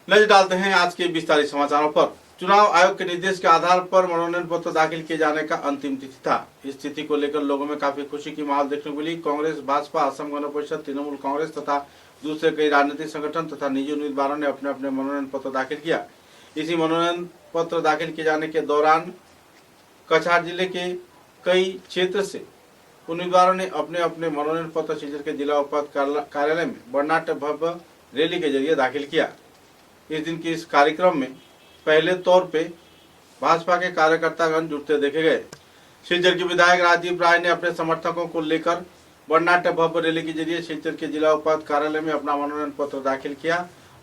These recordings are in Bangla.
नजर डालते हैं आज के विस्तारित समाचारों पर। चुनाव आयोग के निर्देश के आधार पर मनोनयन पत्र दाखिल किए जाने का अंतिम तिथि था। इस तिथि को लेकर लोगों में काफी खुशी की माहौल देखने को मिली। कांग्रेस, भाजपा, असम गण परिषद, तृणमूल कांग्रेस तथा दूसरे कई राजनीतिक संगठन तथा निजी उम्मीदवारों ने अपने अपने मनोनयन पत्र दाखिल किया। इसी मनोनयन पत्र दाखिल किए जाने के दौरान कछार जिले के कई क्षेत्र से उम्मीदवारों ने अपने अपने मनोनयन पत्र सिलचर के जिला उपायुक्त कार्यालय में वर्णाढ्य भव्य रैली के जरिए दाखिल किया। इस दिन के इस कार्यक्रम में पहले तौर पे भाजपा के कार्यकर्तागण जुटते देखे गए। सिलचर के विधायक राजीव राय ने अपने समर्थकों को लेकर वर्णाढ्य भव्य रैली के जरिए सिलचर के जिला उपायुक्त कार्यालय में अपना मनोनयन पत्र दाखिल किया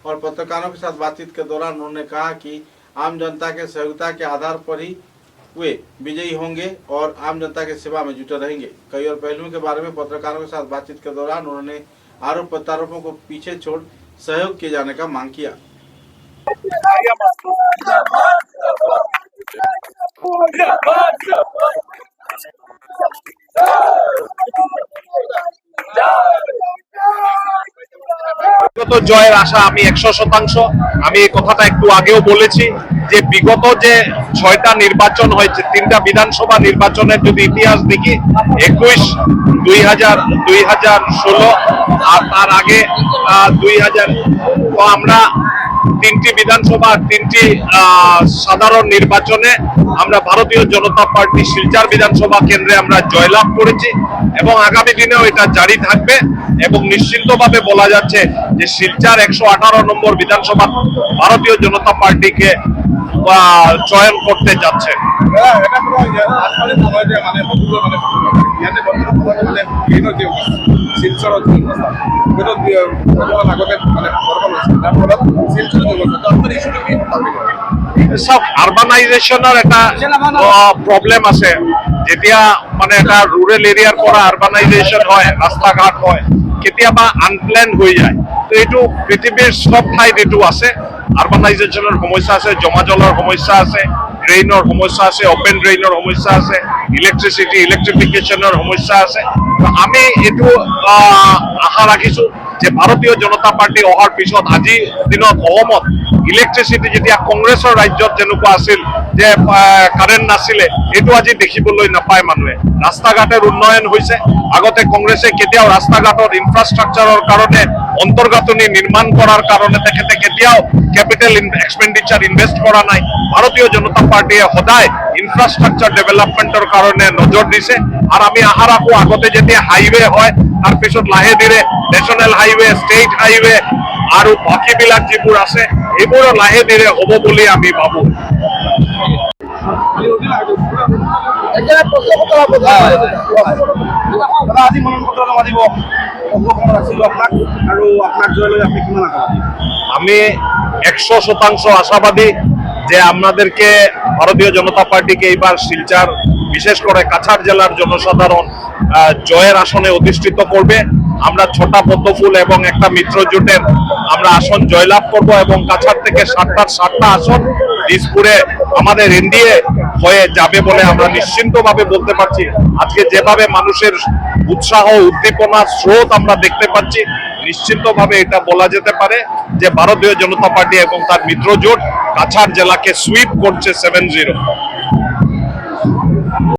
और पत्रकारों के साथ बातचीत के दौरान उन्होंने कहा कि आम जनता के सहयोगिता के आधार पर ही वे विजयी होंगे और आम जनता की सेवा में जुटे रहेंगे। कई और पहलुओं के बारे में पत्रकारों के साथ बातचीत के दौरान उन्होंने आरोप प्रत्यारोपों को पीछे छोड़ सहयोग किए जाने का मांग किया। বিগত জয়ের আশা আমি 100%। আমি এই কথাটা একটু আগেও বলেছি যে বিগত যে 6টা নির্বাচন হয়েছে, 3টা বিধানসভা নির্বাচনের যদি ইতিহাস দেখি, 21, 2016 আর তার আগে 2000, তো আমরা 3টি বিধানসভা, 3টি সাধারণ নির্বাচনে আমরা ভারতীয় জনতা পার্টি শিলচর বিধানসভা কেন্দ্রে আমরা জয়লাভ করেছি এবং আগামী দিনেও এটা জারি থাকবে এবং নিশ্চিতভাবে বলা যাচ্ছে যে শিলচর 118 নম্বর বিধানসভা ভারতীয় জনতা পার্টিকে চয়ন করতে যাচ্ছে। সব আরবানাইজেশনের একটা প্রবলেম আছে। যেতিয়া মানে এটা রুরাল এরিয়ার পৰা আরবানাইজেশন হয়, রাস্তাঘাট হয়, কেতিয়াবা আনপ্লেন হৈ যায়। তো এইটো পৃথিৱীৰ সব ঠাইত এইটো আছে। আরবানাইজেশনের সমস্যা আছে, জমা জলৰ সমস্যা আছে, ড্রেইনৰ সমস্যা আছে, ওপেন ড্রেইনৰ সমস্যা আছে, ইলেকট্রিসিটি ইলেকট্রিফিকেশনের সমস্যা আছে। আমি এইটো আশা ৰাখিছো যে ভাৰতীয় জনতা পাৰ্টি অহাৰ পিছত আজি দিনত অসমত ইলেকট্রিসিটি যেতিয়া কংগ্ৰেছৰ ৰাজ্যত যেনেকুৱা আছিল যে কাৰেণ্ট নাছিলে, এইটো আজি দেখিবলৈ নাপায় মানুহে। ৰাস্তা ঘাটেৰ উন্নয়ন হৈছে। আগতে কংগ্ৰেছে কেতিয়াও ৰাস্তা ঘাটৰ ইনফ্ৰাষ্ট্ৰাকচাৰৰ কাৰণে অন্তৰ্গাঁথনি নিৰ্মাণ কৰাৰ কাৰণে তেখেতে কেতিয়াও ক্যাপিটাল এক্সপেন্ডিচার ইনভেস্ট করা নাই। ভারতীয় জনতা পার্টিয়ে সদায় ইনফ্রাস্ট্রাকচার ডেভেলপমেন্টৰ কাৰণে নজৰ দিছে। আর আমি আশা রাখো আগতে যেতিয়া হাইওয়ে হয়, তার পিছত লাহে ধীরে ন্যাশনাল হাইওয়ে, স্টেট হাইওয়ে আৰু বাকীবিলাক যিবোৰ আছে এইবোৰো লাহে ধীৰে হ'ব বুলি আমি ভাবো। আমি 100% আশাবাদী যে আপনাদেরকে ভারতীয় জনতা পার্টিকে এইবার শিলচর, বিশেষ করে কাছাড় জেলার জনসাধারণ জয়ের আসনে অধিষ্ঠিত করবে। আমরা 6টা পদ্মফুল এবং একটা মিত্র জোটের আমরা আসন জয়লাভ করব এবং কাছাড় থেকে 7টা আসন দিসপুরে আমাদের এনডিএ হয়ে যাবে বলে আমরা নিশ্চিন্তভাবে বলতে পারছি। আজকে যেভাবে মানুষের উৎসাহ, উদ্দীপনা, স্রোত আমরা দেখতে পাচ্ছি, নিশ্চিতভাবে এটা বলা যেতে পারে যে ভারতীয় জনতা পার্টি এবং তার মিত্র জোট কাছাড় জেলাকে সুইপ করছে 7-0।